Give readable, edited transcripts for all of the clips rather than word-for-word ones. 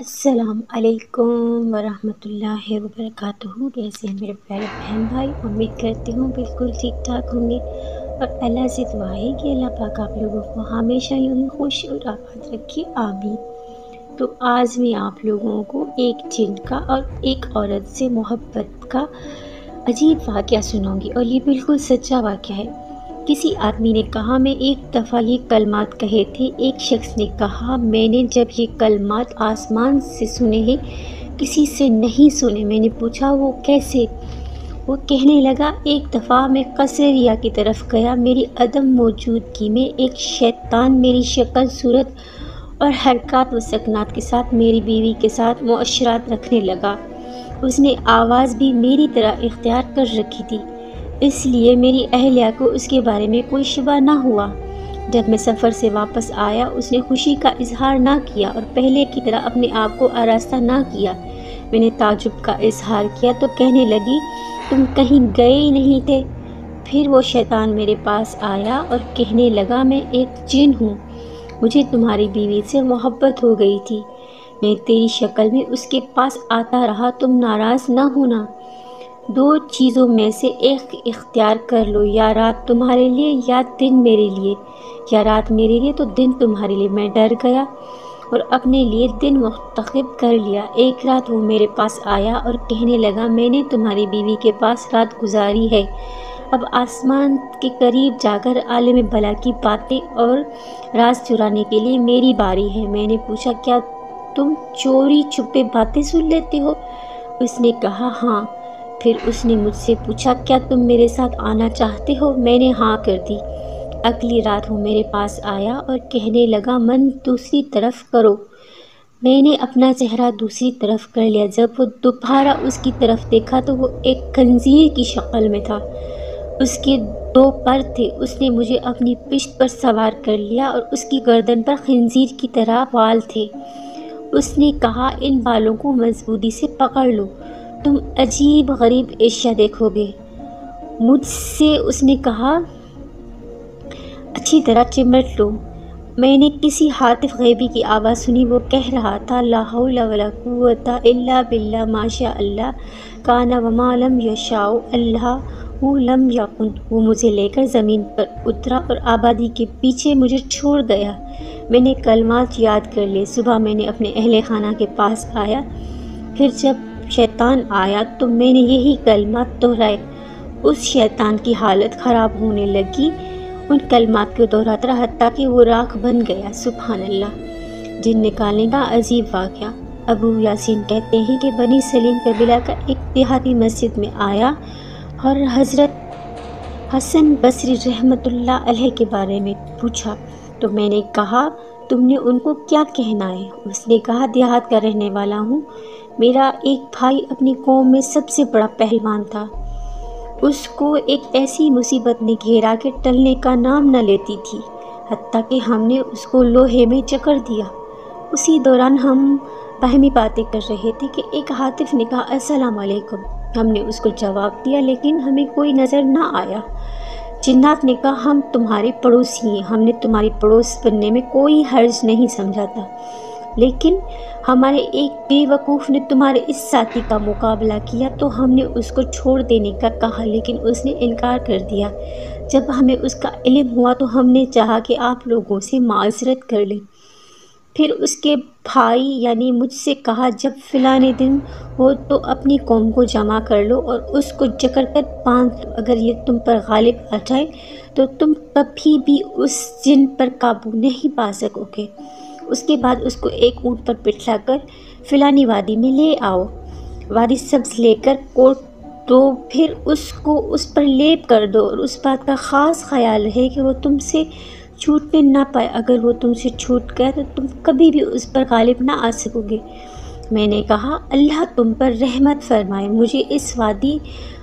السلام علیکم ورحمۃ اللہ وبرکاتہ۔ کیسے ہیں میرے پیارے بہن بھائی؟ امید کرتی ہوں بالکل ٹھیک ٹھاک ہوں گے، اور اللہ سے دعا ہے کہ اللہ پاک آپ لوگوں کو ہمیشہ یوں ہی خوش اور آباد رکھے، آمین۔ تو آج میں آپ لوگوں کو ایک جن کا اور ایک عورت سے محبت کا عجیب واقعہ سناؤں گی، اور یہ بالکل سچا واقعہ ہے۔ کسی آدمی نے کہا میں ایک دفعہ یہ کلمات کہے تھے۔ ایک شخص نے کہا میں نے جب یہ کلمات آسمان سے سنے ہیں، کسی سے نہیں سنے۔ میں نے پوچھا وہ کیسے؟ وہ کہنے لگا ایک دفعہ میں قصر ریا کی طرف گیا، میری عدم موجودگی میں ایک شیطان میری شکل صورت اور حرکات و سکنات کے ساتھ میری بیوی کے ساتھ معاشرات رکھنے لگا۔ اس نے آواز بھی میری طرح اختیار کر رکھی تھی، اس لیے میری اہلیہ کو اس کے بارے میں کوئی شبہ نہ ہوا۔ جب میں سفر سے واپس آیا، اس نے خوشی کا اظہار نہ کیا اور پہلے کی طرح اپنے آپ کو آراستہ نہ کیا۔ میں نے تعجب کا اظہار کیا تو کہنے لگی تم کہیں گئے ہی نہیں تھے۔ پھر وہ شیطان میرے پاس آیا اور کہنے لگا میں ایک جن ہوں، مجھے تمہاری بیوی سے محبت ہو گئی تھی، میں تیری شکل میں اس کے پاس آتا رہا، تم ناراض نہ ہونا۔ دو چیزوں میں سے ایک اختیار کر لو، یا رات تمہارے لیے یا دن میرے لیے، یا رات میرے لیے تو دن تمہارے لیے۔ میں ڈر گیا اور اپنے لیے دن منتخب کر لیا۔ ایک رات وہ میرے پاس آیا اور کہنے لگا میں نے تمہاری بیوی کے پاس رات گزاری ہے، اب آسمان کے قریب جا کر عالم بلا کی باتیں اور راز چرانے کے لیے میری باری ہے۔ میں نے پوچھا کیا تم چوری چھپے باتیں سن لیتے ہو؟ اس نے کہا ہاں۔ پھر اس نے مجھ سے پوچھا کیا تم میرے ساتھ آنا چاہتے ہو؟ میں نے ہاں کر دی۔ اگلی رات وہ میرے پاس آیا اور کہنے لگا من دوسری طرف کرو۔ میں نے اپنا چہرہ دوسری طرف کر لیا۔ جب وہ دوبارہ اس کی طرف دیکھا تو وہ ایک خنزیر کی شکل میں تھا، اس کے دو پر تھے۔ اس نے مجھے اپنی پشت پر سوار کر لیا اور اس کی گردن پر خنزیر کی طرح بال تھے۔ اس نے کہا ان بالوں کو مضبوطی سے پکڑ لو، تم عجیب غریب اشیاء دیکھو گے۔ مجھ سے اس نے کہا اچھی طرح چمٹ لو۔ میں نے کسی ہاتف غیبی کی آواز سنی، وہ کہہ رہا تھا لا حول ولا قوت الا باللہ ما شاء اللہ کان وما لم یشاء اللہ لم یکن۔ وہ مجھے لے کر زمین پر اترا اور آبادی کے پیچھے مجھے چھوڑ گیا۔ میں نے کلمات یاد کر لیے۔ صبح میں نے اپنے اہل خانہ کے پاس آیا، پھر جب شیطان آیا تو میں نے یہی کلمات دہرائے۔ اس شیطان کی حالت خراب ہونے لگی، ان کلمات کو دہراتا رہا حتیٰ کہ وہ راکھ بن گیا۔ سبحان اللہ۔ جن نکالنے کا عجیب واقعہ۔ ابو یاسین کہتے ہیں کہ بنی سلیم قبیلہ کا ایک دیہاتی مسجد میں آیا اور حضرت حسن بصری رحمۃ اللہ علیہ کے بارے میں پوچھا تو میں نے کہا تم نے ان کو کیا کہنا ہے؟ اس نے کہا دیہات کا رہنے والا ہوں، میرا ایک بھائی اپنی قوم میں سب سے بڑا پہلوان تھا، اس کو ایک ایسی مصیبت نے گھیرا کہ ٹلنے کا نام نہ لیتی تھی، حتیٰ کہ ہم نے اس کو لوہے میں جکڑ دیا۔ اسی دوران ہم باہمی باتیں کر رہے تھے کہ ایک ہاتف نے کہا السلام علیکم۔ ہم نے اس کو جواب دیا لیکن ہمیں کوئی نظر نہ آیا۔ جنات نے کہا ہم تمہارے پڑوسی ہیں، ہم نے تمہاری پڑوس بننے میں کوئی حرج نہیں سمجھا تھا، لیکن ہمارے ایک بے وقوف نے تمہارے اس ساتھی کا مقابلہ کیا تو ہم نے اس کو چھوڑ دینے کا کہا لیکن اس نے انکار کر دیا۔ جب ہمیں اس کا علم ہوا تو ہم نے چاہا کہ آپ لوگوں سے معذرت کر لیں۔ پھر اس کے بھائی یعنی مجھ سے کہا جب فلاں دن ہو تو اپنی قوم کو جمع کر لو اور اس کو جکڑ کر باندھ لو، اگر یہ تم پر غالب آ جائے تو تم کبھی بھی اس جن پر قابو نہیں پا سکو گے۔ اس کے بعد اس کو ایک اونٹ پر بٹھلا کر فلانی وادی میں لے آؤ، وادی سبز لے کر کوٹ دو، پھر اس کو اس پر لیپ کر دو اور اس بات کا خاص خیال رہے کہ وہ تم سے چھوٹنے نہ پائے، اگر وہ تم سے چھوٹ گیا تو تم کبھی بھی اس پر غالب نہ آ سکو گے۔ میں نے کہا اللہ تم پر رحمت فرمائے، مجھے اس وادی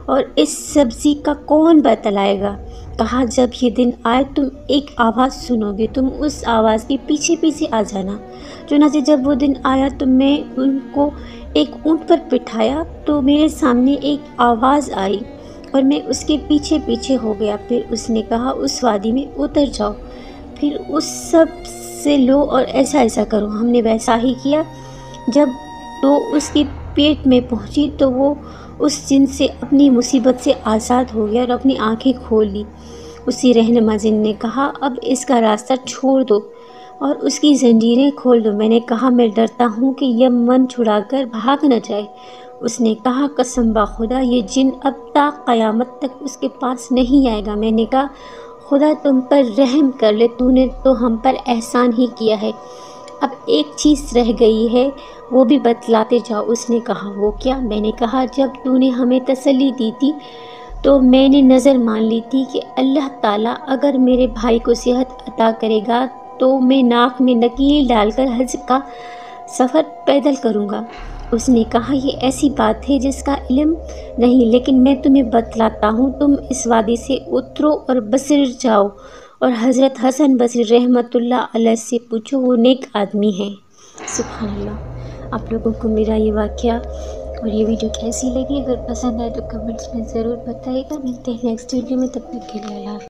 اور اس سبزی کا کون بتلائے گا؟ کہا جب یہ دن آئے تم ایک آواز سنو گے، تم اس آواز کے پیچھے پیچھے آ جانا۔ چنانچہ جب وہ دن آیا تو میں ان کو ایک اونٹ پر بٹھایا تو میرے سامنے ایک آواز آئی اور میں اس کے پیچھے پیچھے ہو گیا۔ پھر اس نے کہا اس وادی میں اتر جاؤ، پھر اس سب سے لو اور ایسا ایسا کرو۔ ہم نے ویسا ہی کیا۔ جب وہ اس کی پیٹ میں پہنچی تو وہ اس جن سے اپنی مصیبت سے آزاد ہو گیا اور اپنی آنکھیں کھول لی۔ اسی رہنما جن نے کہا اب اس کا راستہ چھوڑ دو اور اس کی زنجیریں کھول دو۔ میں نے کہا میں ڈرتا ہوں کہ یہ من چھڑا کر بھاگ نہ جائے۔ اس نے کہا قسم بخدا یہ جن اب تا قیامت تک اس کے پاس نہیں آئے گا۔ میں نے کہا خدا تم پر رحم کر لے، تو نے تو ہم پر احسان ہی کیا ہے، اب ایک چیز رہ گئی ہے وہ بھی بتلاتے جاؤ۔ اس نے کہا وہ کیا؟ میں نے کہا جب تو نے ہمیں تسلی دی تھی تو میں نے نظر مان لی تھی کہ اللہ تعالیٰ اگر میرے بھائی کو صحت عطا کرے گا تو میں ناک میں نکیل ڈال کر حج کا سفر پیدل کروں گا۔ اس نے کہا یہ ایسی بات ہے جس کا علم نہیں، لیکن میں تمہیں بتلاتا ہوں، تم اس وادی سے اترو اور بصر جاؤ اور حضرت حسن بصری رحمۃ اللہ علیہ سے پوچھو، وہ نیک آدمی ہیں۔ سبحان اللہ۔ آپ لوگوں کو میرا یہ واقعہ اور یہ ویڈیو کیسی لگی؟ اگر پسند آئے تو کمنٹس میں ضرور بتائیے گا۔ ملتے ہیں نیکسٹ ویڈیو میں، تب تک کے لیے اللہ حافظ۔